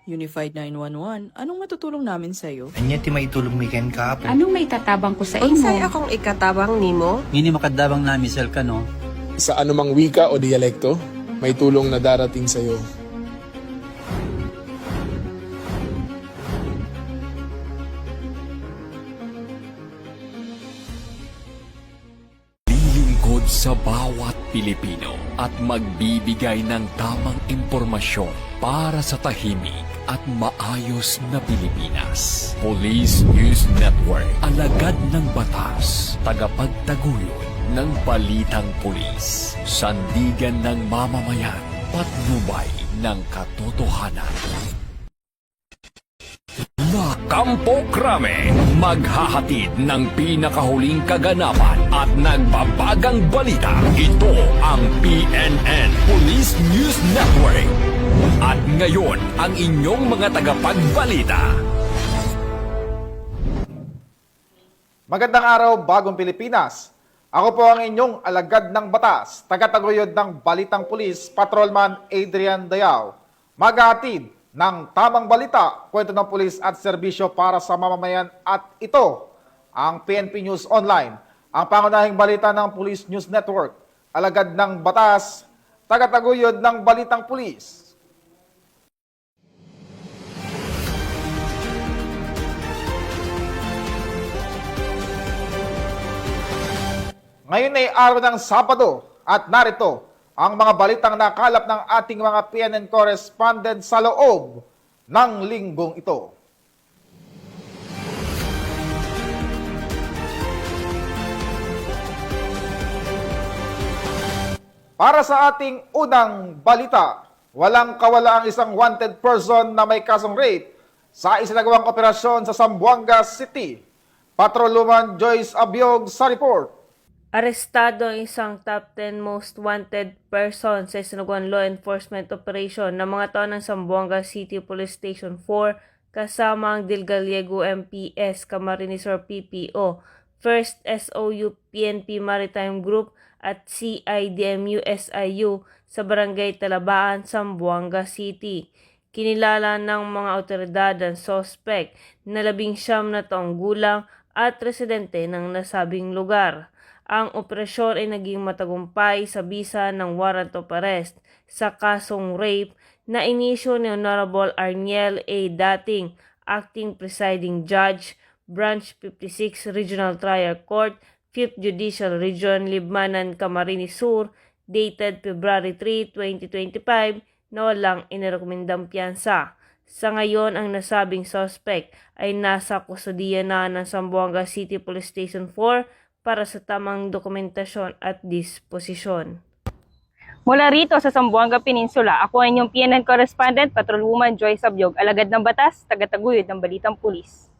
Unified 911, anong matutulong namin sa'yo? Anya ti maitulong mi ken kapo. Anong may tatabang ko sa Unsay imo? akong ikatabang nimo? Ngini makadabang na misal ka no. Sa anumang wika o dialekto, may tulong na darating sa iyo. Lilingkod sa bawat Pilipino at magbibigay ng tamang impormasyon para sa tahimik at maayos na Pilipinas. Police News Network, alagad ng batas, tagapagtaguyod ng balitang pulis, sandigan ng mamamayan, patnubay ng katotohanan. La Campo Crame, maghahatid ng pinakahuling kaganapan at nagbabagang balita. Ito ang PNN Police News Network. At ngayon, ang inyong mga tagapagbalita. Magandang araw, Bagong Pilipinas. Ako po ang inyong alagad ng batas, tagataguyod ng Balitang Pulis, Patrolman Adrian Dayao. Maghahatid ng tamang balita, kwento ng pulis at serbisyo para sa mamamayan, at ito ang PNP News Online, ang pangunahing balita ng Police News Network, alagad ng batas, tagataguyod ng Balitang Pulis. Ngayon ay araw ng Sabado at narito ang mga balitang nakalap ng ating mga PNN correspondent sa loob ng linggong ito. Para sa ating unang balita, walang kawala ang isang wanted person na may kasong rape sa isinagawang operasyon sa Zamboanga City. Patrolwoman Joyce Abiog sa report. Arestado ang isang top 10 most wanted person sa isinagawang law enforcement operation ng mga tao ng Zamboanga City Police Station 4 kasama ang Del Gallego MPS, Camarines Sur PPO, First SOU PNP Maritime Group at CIDMU SIU sa Barangay Talabaan, Zamboanga City. Kinilala ng mga otoridad ang suspect na 19 na taong gulang at residente ng nasabing lugar. Ang operasyon ay naging matagumpay sa bisa ng warrant of arrest sa kasong rape na inisyo ni Honorable Arniel A. Dating, Acting Presiding Judge, Branch 56 Regional Trial Court, 5th Judicial Region, Libmanan, Camarines Sur, dated February 3, 2025, na walang inirekomendang piyansa. Sa ngayon, ang nasabing suspect ay nasa kusodiya na ng Zamboanga City Police Station 4 para sa tamang dokumentasyon at disposisyon. Mula rito sa Zamboanga Peninsula, ako ang inyong PNN correspondent, Patrolwoman Joyce Abiog, alagad ng batas, tagataguyod ng Balitang Pulis.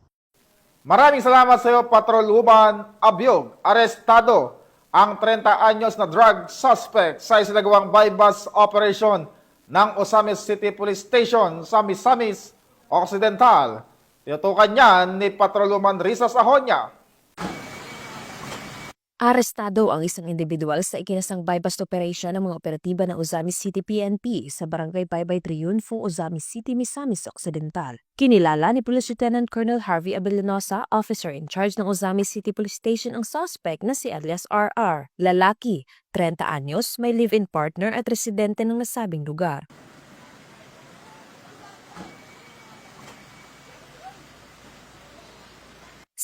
Maraming salamat sa iyo, Patrolwoman Abiog. Arestado ang 30 anyos na drug suspect sa isinagawang bypass operation ng Osamis City Police Station sa Misamis Occidental. Tinutukan niyan ni Patrolwoman Risa Sahonia. Arestado ang isang individual sa ikinasang bypass operation ng mga operatiba ng Osamis City PNP sa Barangay Baybay Triunfo, Osamis City, Misamis Occidental. Kinilala ni Police Lieutenant Colonel Harvey Abellanosa, officer in charge ng Osamis City Police Station, ang suspect na si alias RR. Lalaki, 30 anyos, may live-in partner at residente ng nasabing lugar.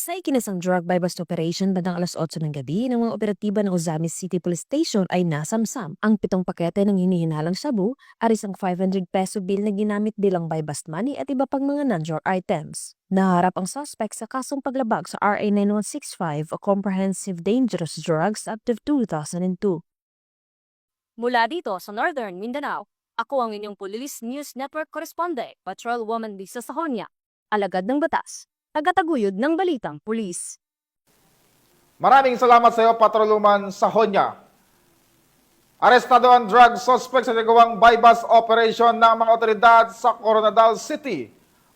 Sa ikinasang drug bypass operation bandang alas 8 ng gabi ng mga operatiba ng Osamis City Police Station ay nasamsam ang 7 pakete ng hinihinalang shabu at isang 500 peso bill na ginamit bilang bypass money at iba pang mga non-drug items. Naharap ang suspect sa kasong paglabag sa RA 9165 o Comprehensive Dangerous Drugs Act of 2002. Mula dito sa Northern Mindanao, ako ang inyong Police News Network correspondent, Patrolwoman Lisa Sahonia, alagad ng batas, tagataguyod ng Balitang Pulis. Maraming salamat sa iyo, Patrolwoman Sahonia. Arestado ang drug suspect sa nagawang bypass operation ng mga otoridad sa Coronadal City.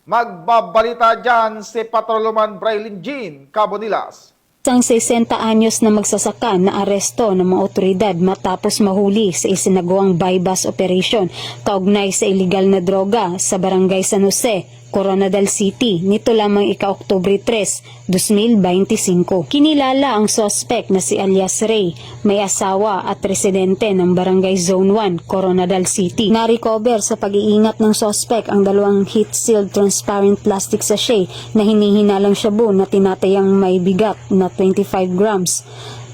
Magbabalita dyan si Patrolwoman Braylin Jean Cabonilas. Isang 60 anyos na magsasaka na aresto ng mga otoridad matapos mahuli sa isinagawang bypass operation kaugnay sa iligal na droga sa barangay San Jose, Coronadal City, nito lamang ika-Oktubre 3, 2025. Kinilala ang suspect na si alias Ray, may asawa at residente ng Barangay Zone 1, Coronadal City. Na-recover sa pag-iingat ng suspect ang dalawang heat-sealed transparent plastic sachet na hinihinalang shabu na tinatayang may bigat na 25 grams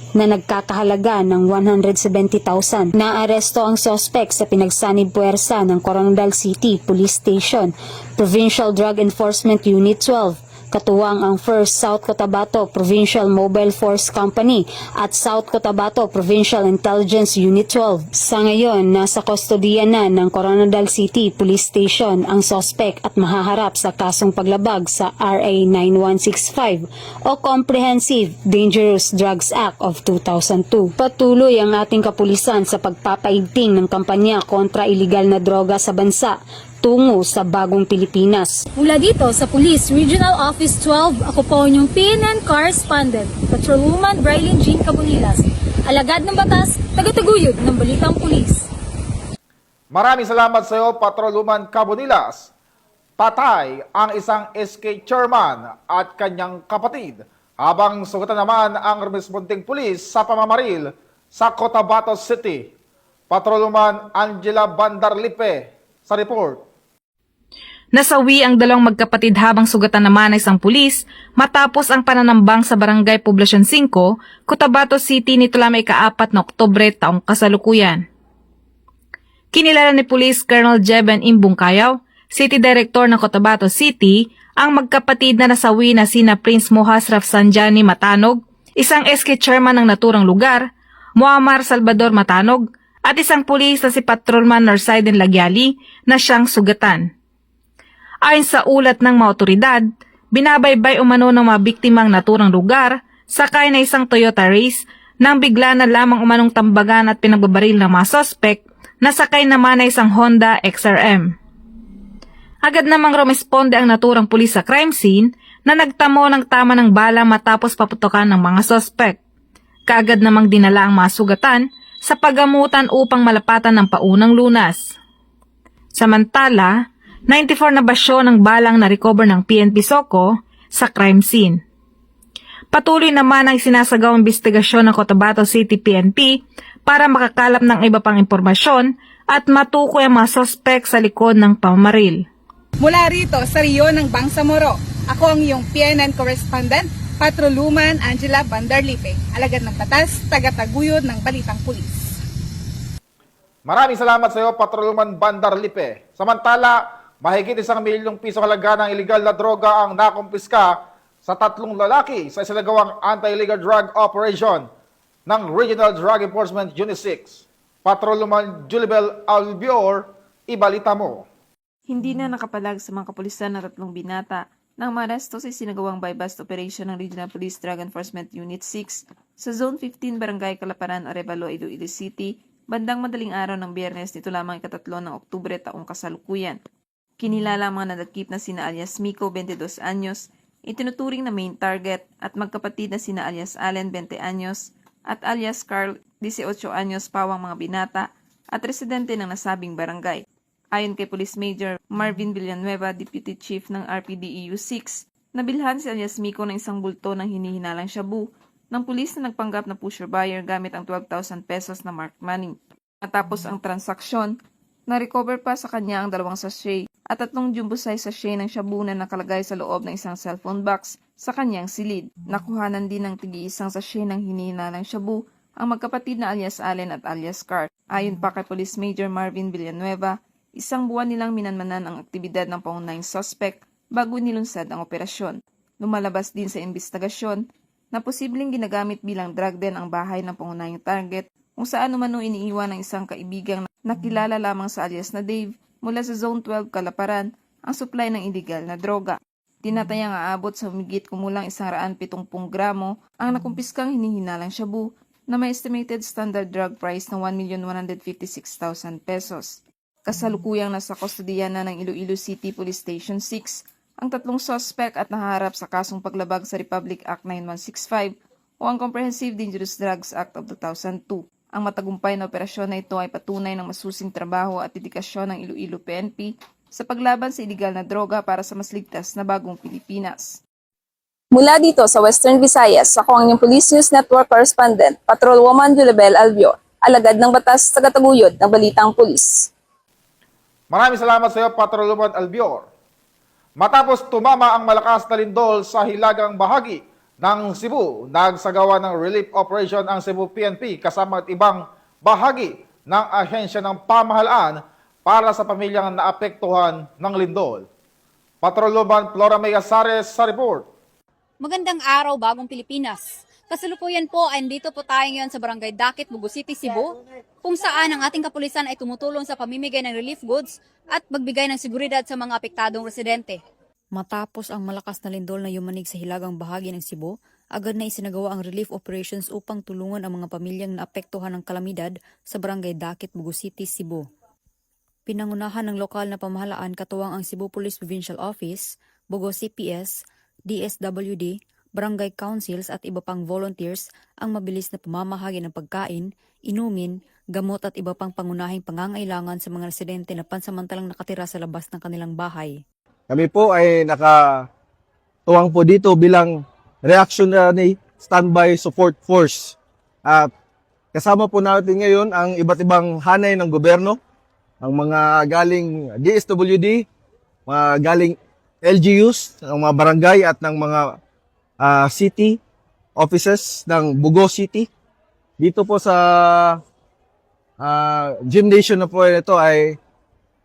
na nagkakahalaga ng 170,000. Naaresto ang suspect sa pinagsanib puwersa ng Coronadal City Police Station, Provincial Drug Enforcement Unit 12, katuwang ang 1st South Cotabato Provincial Mobile Force Company at South Cotabato Provincial Intelligence Unit 12. Sa ngayon, nasa kustodiya na ng Coronadal City Police Station ang suspect at mahaharap sa kasong paglabag sa RA 9165 o Comprehensive Dangerous Drugs Act of 2002. Patuloy ang ating kapulisan sa pagpapaigting ng kampanya kontra iligal na droga sa bansa tungo sa bagong Pilipinas. Mula dito sa Police Regional Office 12, ako po inyong PNN Correspondent, Patrolwoman Braylin Jean Cabonilas, alagad ng batas, tagataguyod ng Balitang Pulis. Maraming salamat sa iyo, Patrolwoman Cabonilas. Patay ang isang SK chairman at kanyang kapatid, habang sugatan naman ang responding pulis sa pamamaril sa Cotabato City. Patrolwoman Angela Bandarlipe sa report. Nasawi ang dalawang magkapatid habang sugatan naman ng isang pulis matapos ang pananambang sa Barangay Poblacion 5, Cotabato City nito lamang ika-4 na Oktubre taong kasalukuyan. Kinilala ni Police Colonel Jeben Imbungkayaw, City Director ng Cotabato City, ang magkapatid na nasawi na sina Prince Mohas Rafsanjani Matanog, isang SK chairman ng naturang lugar, Muammar Salvador Matanog, at isang pulis na si Patrolman Norsaiden Lagyali na siyang sugatan. Ayon sa ulat ng mga otoridad, binabaybay umano ng mga biktimang naturang lugar sakay na isang Toyota Race nang bigla na lamang umanong tambagan at pinagbabaril ng mga suspect na sakay naman na isang Honda XRM. Agad namang rumesponde ang naturang pulis sa crime scene na nagtamo ng tama ng bala matapos paputokan ng mga suspect. Kaagad namang dinala ang mga sugatan sa paggamutan upang malapatan ng paunang lunas. Samantala, 94 na basyo ng balang na-recover ng PNP SOCO sa crime scene. Patuloy naman ang sinasagawang investigasyon ng Cotabato City PNP para makakalap ng iba pang impormasyon at matukoy ang mga suspect sa likod ng pamamaril. Mula rito sa Rio ng Bangsamoro, ako ang iyong PNN Correspondent, Patrolwoman Angela Bandarlipe, alagad ng batas, tagataguyod ng Balitang Pulis. Maraming salamat sa iyo, Patrolwoman Bandarlipe. Samantala, mahigit 1 milyong piso halaga ng iligal na droga ang nakumpiska sa 3 lalaki sa isinagawang anti-illegal drug operation ng Regional Drug Enforcement Unit 6. Patrolwoman Julibel Albior, ibalita mo. Hindi na nakapalag sa mga kapulisan na 3 binata nang maaresto sa isinagawang bypass operation ng Regional Police Drug Enforcement Unit 6 sa Zone 15 Barangay Calaparan, Arevalo, Iloilo City, bandang madaling araw ng Biyernes nito lamang ika-3 ng Oktubre taong kasalukuyan. Kinilala ang mga nadakip na sina alias Miko, 22 anyos, itinuturing na main target, at magkapatid na sina alias Allen, 20 anyos, at alias Carl, 18 anyos pawang mga binata, at residente ng nasabing barangay. Ayon kay Police Major Marvin Villanueva, Deputy Chief ng RPDEU 6, nabilhan si alias Miko ng isang bulto ng hinihinalang shabu ng pulis na nagpanggap na pusher buyer gamit ang 12,000 pesos na marked money. Matapos ang transaksyon, na-recover pa sa kanya ang 2 sachet at 3 jumbo-size sachet ng shabu na nakalagay sa loob ng isang cellphone box sa kanyang silid. Nakuhanan din ng tig-1 sachet ng hinihinalang shabu ang magkapatid na alias Allen at alias Carl. Ayon pa kay Police Major Marvin Villanueva, 1 buwan nilang minanmanan ang aktibidad ng pangunahing suspect bago nilunsad ang operasyon. Lumalabas din sa investigasyon na posibleng ginagamit bilang drug den ang bahay ng pangunahing target kung saan umano iniiwan ng isang kaibigang nakilala lamang sa alias na Dave mula sa Zone 12 Calaparan ang supply ng illegal na droga. Tinatayang aabot sa humigit kumulang 170 gramo ang nakumpiskang hinihinalang shabu na may estimated standard drug price na 1,156,000 pesos. Kasalukuyang nasa kustodiya na ng Iloilo City Police Station 6 ang 3 suspect at naharap sa kasong paglabag sa Republic Act 9165 o ang Comprehensive Dangerous Drugs Act of 2002. Ang matagumpay na operasyon na ito ay patunay ng masusing trabaho at dedikasyon ng Iloilo PNP sa paglaban sa iligal na droga para sa mas ligtas na bagong Pilipinas. Mula dito sa Western Visayas, ako ang inyong Police News Network Correspondent, Patrolwoman Julibel Albior, alagad ng batas, tagataguyod ng Balitang Pulis. Maraming salamat sa iyo, Patrolwoman Albior. Matapos tumama ang malakas na lindol sa hilagang bahagi ng Cebu, nagsagawa ng relief operation ang Cebu PNP kasama at ibang bahagi ng ahensya ng pamahalaan para sa pamilyang naapektuhan ng lindol. Patrolwoman Flora May Azares sa report. Magandang araw, Bagong Pilipinas. Kasalukuyan po, andito po tayo ngayon sa Barangay Dakit, Bugo City, Cebu, kung saan ang ating kapulisan ay tumutulong sa pamimigay ng relief goods at magbigay ng seguridad sa mga apektadong residente. Matapos ang malakas na lindol na yumanig sa hilagang bahagi ng Cebu, agad na isinagawa ang relief operations upang tulungan ang mga pamilyang naapektuhan ng kalamidad sa Barangay Dakit, Bugo City, Cebu. Pinangunahan ng lokal na pamahalaan katuwang ang Cebu Police Provincial Office, Bugo CPS, DSWD, barangay councils at iba pang volunteers ang mabilis na pamamahagi ng pagkain, inumin, gamot at iba pang pangunahing pangangailangan sa mga residente na pansamantalang nakatira sa labas ng kanilang bahay. Kami po ay nakatuwang po dito bilang reactionary standby support force. At kasama po natin ngayon ang iba't ibang hanay ng gobyerno, ang mga galing DSWD, mga galing LGUs, ng mga barangay at ng mga city offices ng Bugo City. Dito po sa gymnasium na po ito ay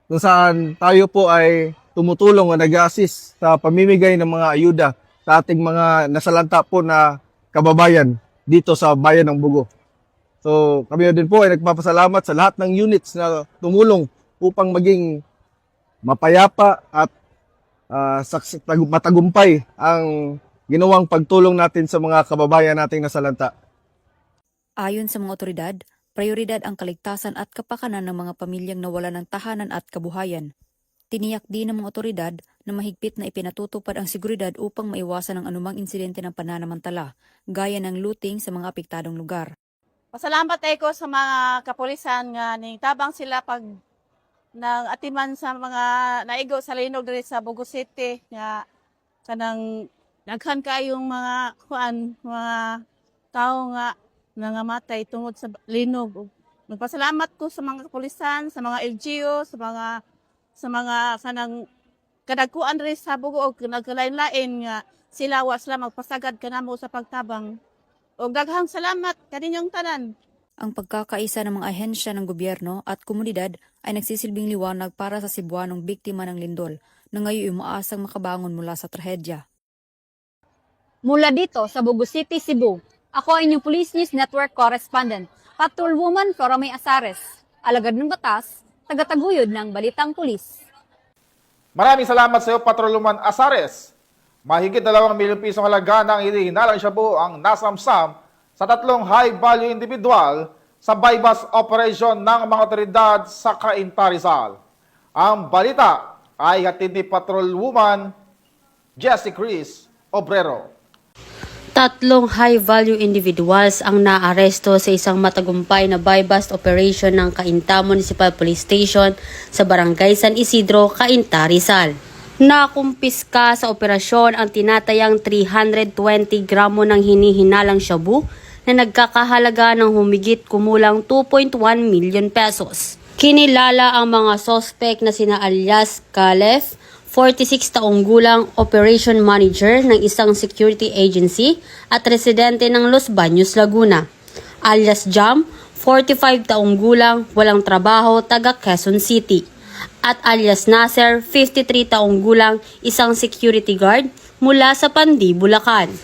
kung saan tayo po ay tumutulong o nag-assist sa pamimigay ng mga ayuda sa ating mga nasalanta po na kababayan dito sa bayan ng Bugo. So kami din po ay nagpapasalamat sa lahat ng units na tumulong upang maging mapayapa at matagumpay ang ginawang pagtulong natin sa mga kababayan nating nasalanta. Ayon sa mga otoridad, prioridad ang kaligtasan at kapakanan ng mga pamilyang nawala ng tahanan at kabuhayan. Tiniyak din ng mga otoridad na mahigpit na ipinatutupad ang seguridad upang maiwasan ang anumang insidente ng pananamantala, gaya ng looting sa mga apektadong lugar. Pasalamat ko sa mga kapulisan nga ning tabang sila pag nang atiman sa mga naigo sa linog diri sa Bugo City nga kanang daghan kayong mga mga tao nga nangamatay tungod sa linog. Nagpasalamat ko sa mga kapulisan, sa mga LGU, sa mga kanang kadagkuan rin sa Bugo o nagkalain-lain nga sila sila magpasagad kanamo sa pagtabang. O daghang salamat kaninyong tanan. Ang pagkakaisa ng mga ahensya ng gobyerno at komunidad ay nagsisilbing liwanag para sa Cebuanong biktima ng lindol na ngayon umaasang makabangon mula sa trahedya. Mula dito sa Bugo City, Cebu, ako ang inyong Police News Network Correspondent, Patrolwoman Flora May Azares, alagad ng batas, tagataguyod ng Balitang Pulis. Maraming salamat sa iyo, Patrolwoman Azares. Mahigit 2 milyong pisong halaga ng hinihinalang shabu ang nasamsam sa 3 high-value individual sa bypass operation ng mga otoridad sa Cainta, Rizal. Ang balita ay hatid ni Patrolwoman Jessie Chris Obrero. 3 high-value individuals ang naaresto sa isang matagumpay na buy-bust operation ng Cainta Municipal Police Station sa Barangay San Isidro, Cainta, Rizal. Nakumpiska sa operasyon ang tinatayang 320 gramo ng hinihinalang shabu na nagkakahalaga ng humigit kumulang 2.1 million pesos. Kinilala ang mga sospek na sina alias Calef, 46 taong gulang, operation manager ng isang security agency at residente ng Los Baños, Laguna. Alias Jam, 45 taong gulang, walang trabaho, taga Quezon City. At alias Nasser, 53 taong gulang, isang security guard mula sa Pandi, Bulacan.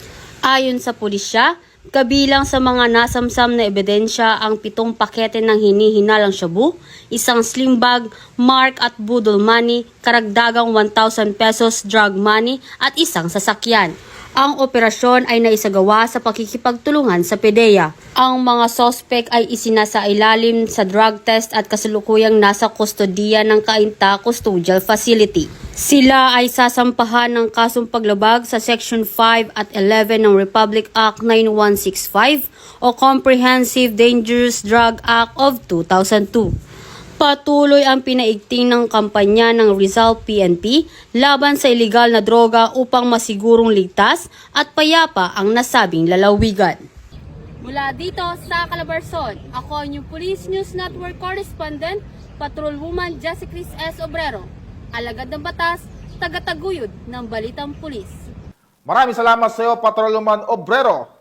Ayon sa pulisya, kabilang sa mga nasamsam na ebidensya ang 7 pakete ng hinihinalang shabu, isang slim bag, mark at budol money, karagdagang 1,000 pesos drug money at isang sasakyan. Ang operasyon ay naisagawa sa pakikipagtulungan sa PDEA. Ang mga sospek ay isinasailalim sa drug test at kasalukuyang nasa kustodiya ng Cainta Custodial Facility. Sila ay sasampahan ng kasong paglabag sa Section 5 at 11 ng Republic Act 9165 o Comprehensive Dangerous Drug Act of 2002. Patuloy ang pinaigting ng kampanya ng Rizal PNP laban sa ilegal na droga upang masigurong ligtas at payapa ang nasabing lalawigan. Mula dito sa Calabarzon, ako ang inyong Police News Network Correspondent, Patrolwoman Jessicris S. Obrero, alagad ng batas, tagataguyod ng Balitang Pulis. Maraming salamat sa iyo, Patrolman Obrero,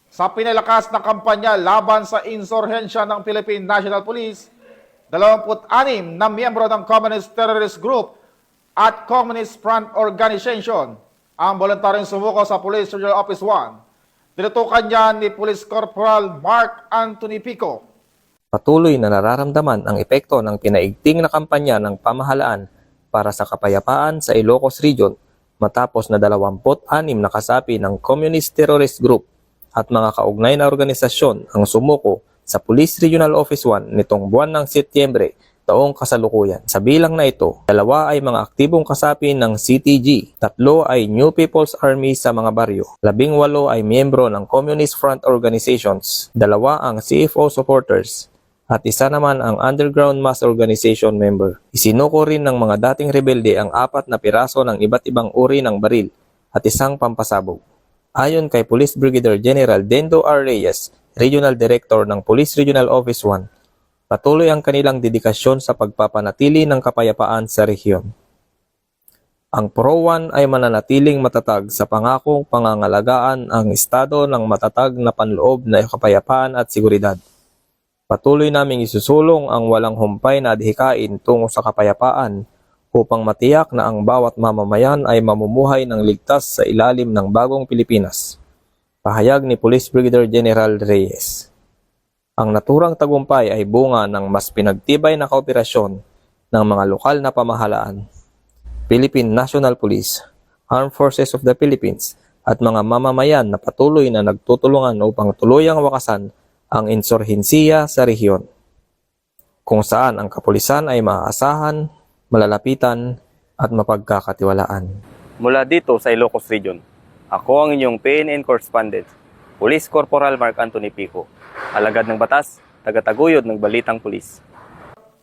sa pinalakas na kampanya laban sa insurhensya ng Philippine National Police. 26 na miyembro ng Communist Terrorist Group at Communist Front Organization ang voluntaryong sumuko sa Police Regional Office 1. Tinutukan niya ni Police Corporal Mark Anthony Pico. Patuloy na nararamdaman ang epekto ng pinaigting na kampanya ng pamahalaan para sa kapayapaan sa Ilocos Region matapos na 26 na kasapi ng Communist Terrorist Group at mga kaugnay na organisasyon ang sumuko sa Police Regional Office 1 nitong buwan ng Setyembre taong kasalukuyan. Sa bilang na ito, 2 ay mga aktibong kasapi ng CTG, 3 ay New People's Army sa mga baryo, 18 ay miyembro ng Communist Front Organizations, 2 ang CFO supporters, at 1 naman ang Underground Mass Organization member. Isinuko rin ng mga dating rebelde ang 4 na piraso ng iba't ibang uri ng baril at 1 pampasabog. Ayon kay Police Brigadier General Dendo R. Reyes, Regional Director ng Police Regional Office 1, patuloy ang kanilang dedikasyon sa pagpapanatili ng kapayapaan sa rehiyon. Ang PRO-1 ay mananatiling matatag sa pangakong pangangalagaan ang estado ng matatag na panloob na kapayapaan at seguridad. Patuloy naming isusulong ang walang humpay na adhikain tungo sa kapayapaan upang matiyak na ang bawat mamamayan ay mamumuhay ng ligtas sa ilalim ng bagong Pilipinas. Pahayag ni Police Brigadier General Reyes. Ang naturang tagumpay ay bunga ng mas pinagtibay na kooperasyon ng mga lokal na pamahalaan, Philippine National Police, Armed Forces of the Philippines at mga mamamayan na patuloy na nagtutulungan upang tuluyang wakasan ang insurhensiya sa rehiyon, kung saan ang kapulisan ay maaasahan, malalapitan at mapagkakatiwalaan. Mula dito sa Ilocos Region, ako ang inyong PNN Correspondent, Police Corporal Mark Anthony Pico, alagad ng batas, tagataguyod ng Balitang Pulis.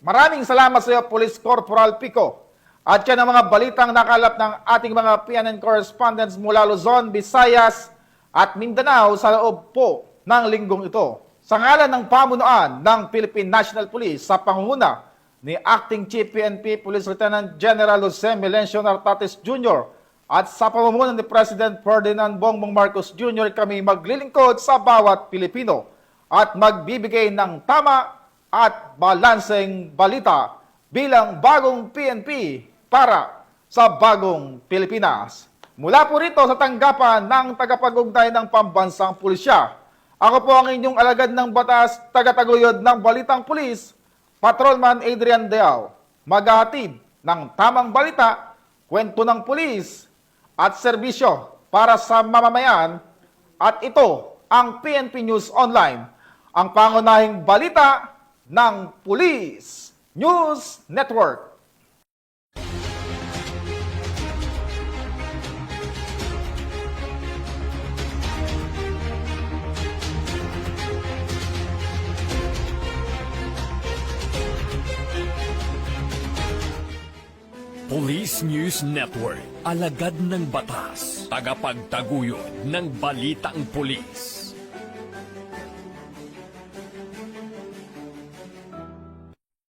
Maraming salamat sa iyo, Police Corporal Pico. At yan ang mga balitang nakalap ng ating mga PNN correspondents mula Luzon, Visayas at Mindanao sa loob po ng linggong ito. Sa ngalan ng pamunuan ng Philippine National Police sa pangunguna ni Acting Chief PNP Police Lieutenant General Jose Melencio Nartates Jr., at sa pamumuno ni President Ferdinand Bongbong Marcos Jr., kami maglilingkod sa bawat Pilipino at magbibigay ng tama at balanseng balita bilang bagong PNP para sa bagong Pilipinas. Mula po rito sa tanggapan ng tagapag-ugnay ng Pambansang Pulisya, ako po ang inyong alagad ng batas, tagataguyod ng Balitang Pulis, Patrolman Adrian Deao, maghahatid ng tamang balita, kwento ng pulis, at serbisyo para sa mamamayan, at ito ang PNP News Online, ang pangunahing balita ng Police News Network. Police News Network, alagad ng batas, tagapagtaguyod ng balitang pulis.